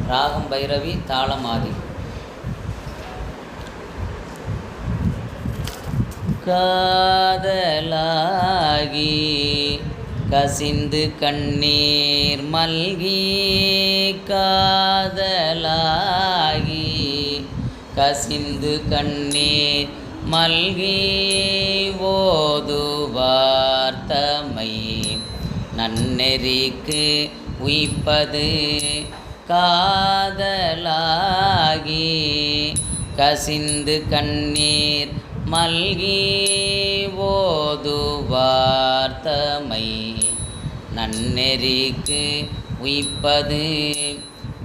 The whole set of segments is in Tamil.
ராகம் பைரவி, தாளம் ஆதி. காதலாகி கசிந்து கண்ணீர் மல்கி, காதலாகி கசிந்து கண்ணீர் மல்கி, ஓதுவார் தம்மை நன்னெறிக்கு உய்ப்பது. காதலாகி கசிந்து கண்ணீர் மல்கி, ஓதுவார் தம்மை நன்னெறிக்கு உய்ப்பது.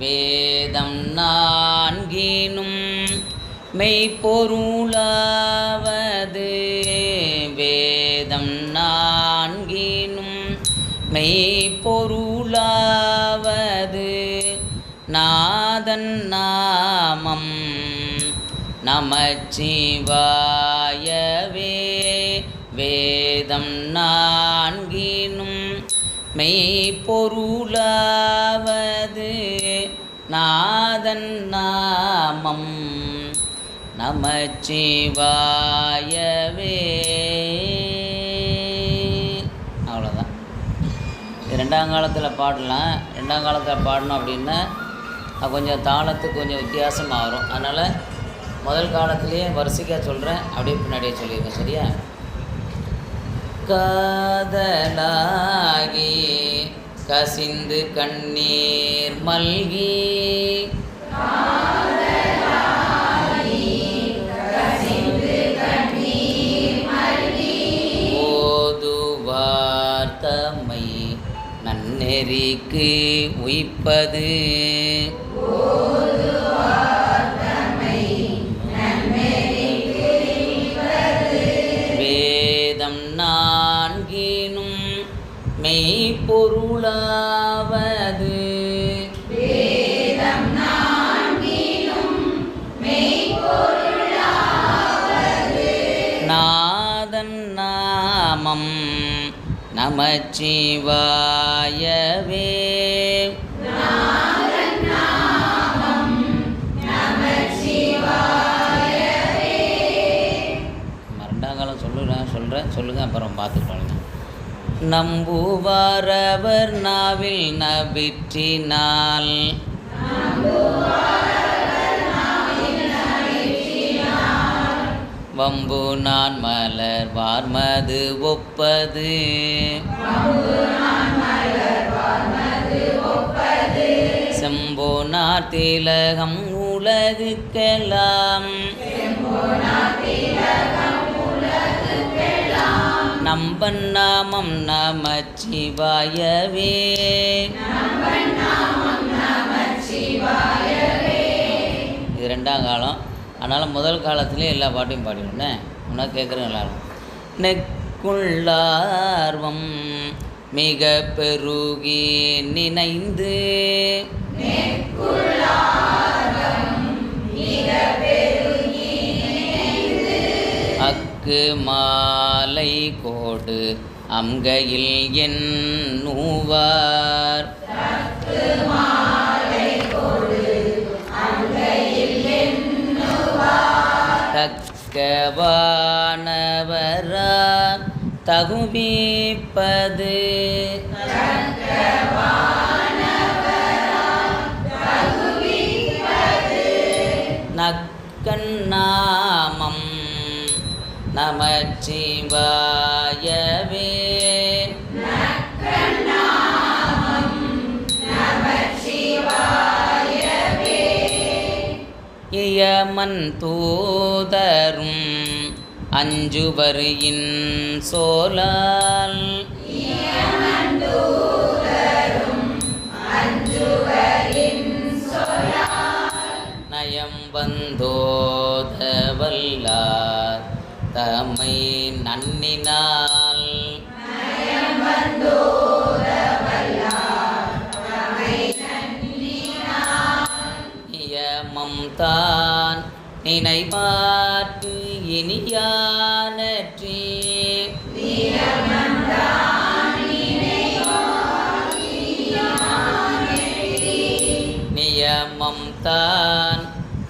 வேதம் நான்கினும் மெய்ப்பொருளாவது, வேதம் நான்கினும் மெய்ப்பொருளாவது. நாதன் நாமம் நமச்சிவாயவே, வேதம் நான்கினும் மெய்ப்பொருளாவது. நாதன் நாமம் நமச்சிவாயவே. அவ்வளோதான். இது ரெண்டாம் காலத்தில் பாடலாம். ரெண்டாம் காலத்தில் பாடணும் அப்படின்னா கொஞ்சம் தாளத்துக்கு கொஞ்சம் வித்தியாசமாக வரும். அதனால் முதல் காலத்திலேயே வரிசைக்காக சொல்கிறேன், அப்படியே பின்னாடியே சொல்லியிருக்கேன். சரியா? காதலாகி கசிந்து கண்ணீர் மல்கி, ஓதுவார் தம்மை நன்னெறிக்கு உய்ப்பது. வேதம் நான்கினும் மெய்ப்பொருளாவது, வேதம் நான்கினும் மெய்ப்பொருளாவது. நாதன் நாமம் நமச்சிவாயவே, நாதன் நாமம் நமச்சிவாயவே. ரெண்டாம் காலம் சொல்கிறேன் சொல்லுங்கள், அப்புறம் பார்த்துக்கோங்க. நம்புவாரவர் நாவில் நவிற்றினால், வம்பு நான் மலர் வார்மது ஒப்பது. செம்போனார் திலகம் உலகுக்கெல்லாம், நம்பன் நாமம் நமச்சிவாயவே, இது ரெண்டாம் காலம். அதனால் முதல் காலத்துலேயே எல்லா பாட்டையும் பாடிடுனே. உனக்கு கேட்குறேன் எல்லாரும். நெக்குள்ளார்வம் மிக பெருகி நினைந்து, அக்கு மாலை கோடு அம்கையில் எண்ணுவார், தக்கவானவரா தகுவிப்பது. நக்கன் நாமம் நமச்சிவாயவே, இயமன் தூதரும் அஞ்சுவர் இன்சொலால், நயம் வந்தோதவல்லார் தம்மை நன்னினால், நியமம் தான் நினைவார்க்கு இனியானற்றி, நியம நியமம் தான்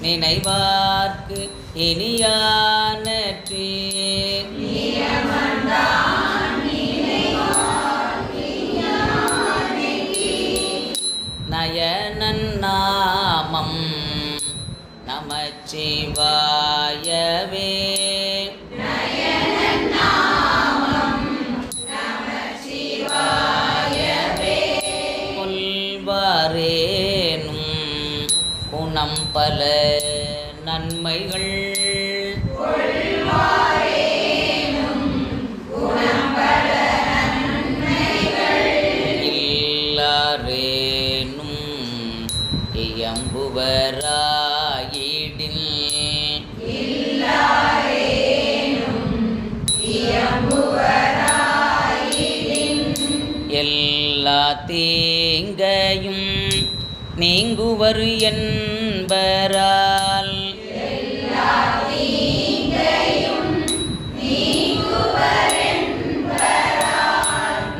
நினைவார்க்கு இனியானற்றே. நயனன் நாமம் நமச்சிவாயவே. கொல்வாரேனும் குணம் பல நன்மைகள் இல்லாரேனும் இயம்புவராயிடில் எல்லா தீங்கையும் நீங்குவர் என்பரால்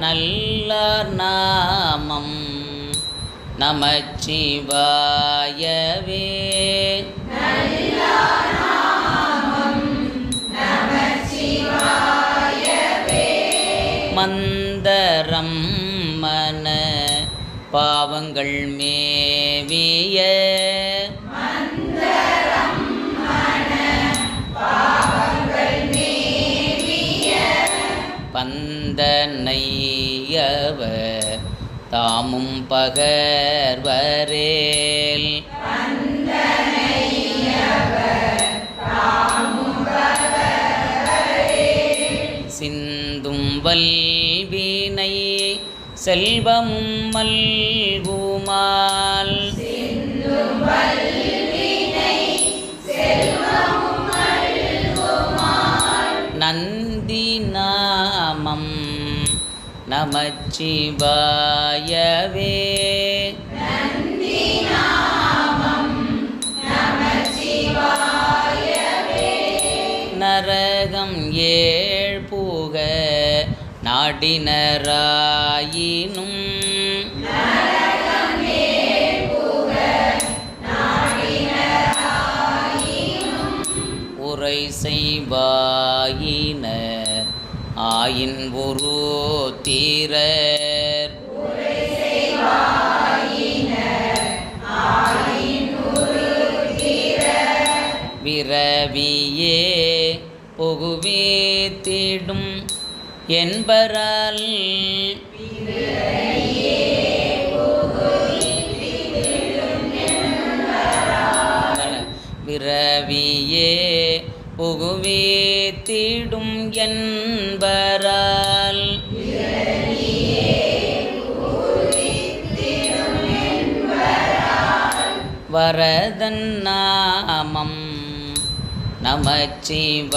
நல்லார் நாமம் நமச்சிவாயவே. மந்தரம் மன பாவங்கள் மேவிய பந்தனையவ தாமும் பகர்வரேல் சிந்தும் வல்வினை செல்வமும் மல்குமால் நந்தி நாமம் நமச்சிவாயவே. நரகம் ஏழ்புக நாடினராயினும் உரை செய்வாயின ஆயின் ஒரு தீரர் விரவியே புகுவேத்திடும் என்பரால் விரவியே புகுவேத்திடும் என்பரால் வரதன் நாமம் நமச்சிவாயவே.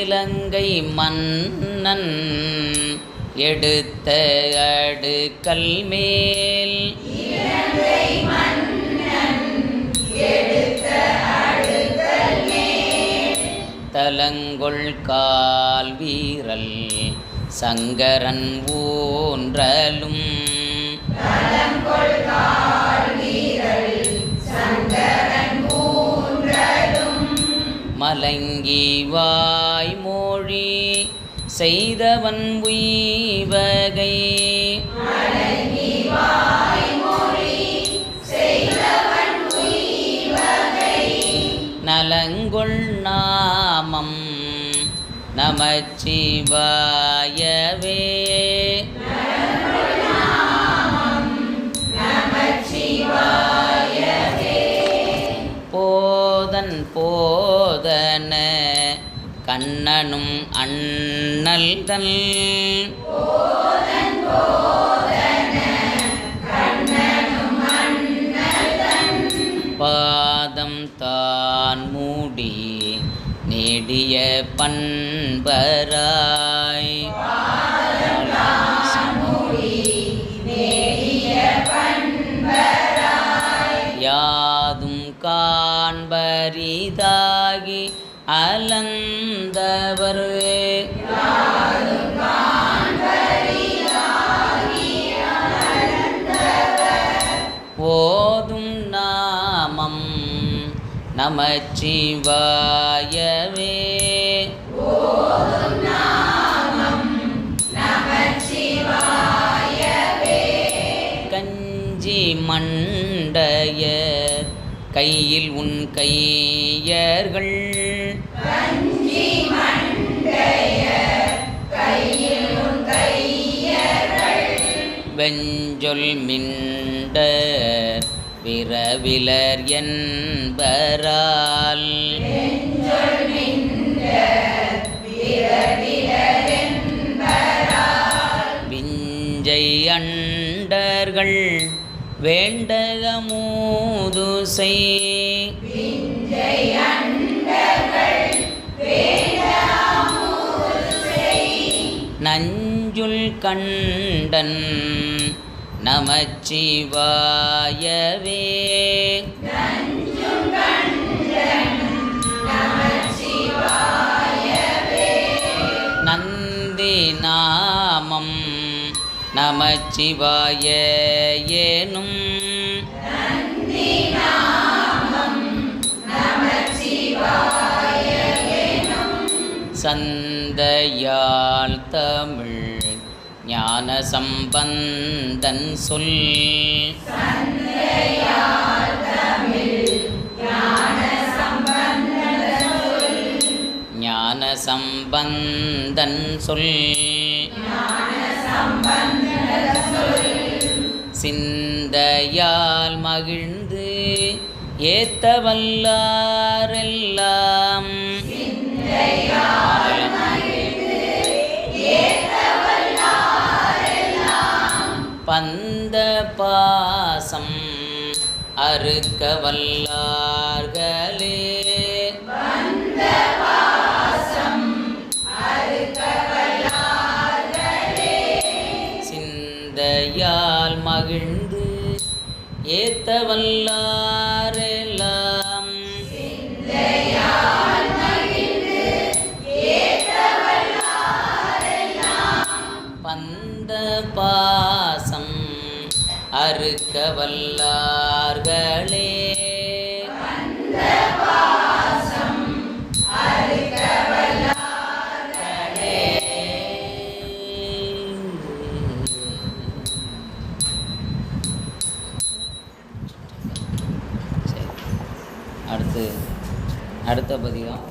இலங்கை மன்னன் எடுத்த அடுக்கல் மேல் தலங்கொள் கால் வீரல் சங்கரன் ஊன்றலும் மலங்கி வாய்மொழி செய்தவன் உய்வகை நலங்கொள் நாமம் நமச்சிவாயவே. போதன் போதன கண்ணனும் அண்ணல்தல் பாதம் தான் மூடி நெடிய பண்பராய் யாதும் காண்பரிதாகி அலந்தவர் நமச்சிவாயவே. ஓதும் நாமம் நமச்சிவாயவே. கஞ்சி மண்டையர் கையில் உன் கையர்கள் கஞ்சி மண்டையர் கையில் உன் கையர்கள். வெஞ்சொல் மிண்டர் விரவிலர் என்பரால் வெஞ்சொல் மிண்டர் விரவிலர் என்பரால். விஞ்சை அண்டர்கள் வேண்டகமூது செய் விஞ்சை அண்டர்கள் வேண்டாமூது செய். நஞ்சுள் கண்டன் நமச்சிவாயவே. நஞ்சும் கண்டன் நமச்சிவாயவே. நந்தி நாமம் நமச்சிவாய ஏனும் நந்தி நாமம் நமச்சிவாய எனும். சந்தையால் தமிழ் ஞான சம்பந்தன் சொல் சந்தையால் தமிழ் ஞான சம்பந்தன் சொல். ஞான சம்பந்தன் சொல் ஞான சம்பந்தன் சொல். சிந்தையால் மகிழ்ந்து ஏத்த வல்லாரெல்லாம் சிந்தையால் மகிழ்ந்து ஏத்தவல்லாரெல்லாம். பந்த பாசம் அறுக்க வல்லார்களே. வந்த பாசம் அறுக்க வல்லார்களே. சிந்தையால் மகிழ்ந்து ஏத்த வல்லாரெல்லாம் சிந்தையால் மகிழ்ந்து ஏத்தவல்லாரெல்லாம். பந்த பாசம் அறுக்க வல்லார்களே. வந்த பாசம் அறுக்க வல்லார்களே. சரி, அடுத்த பதிகம்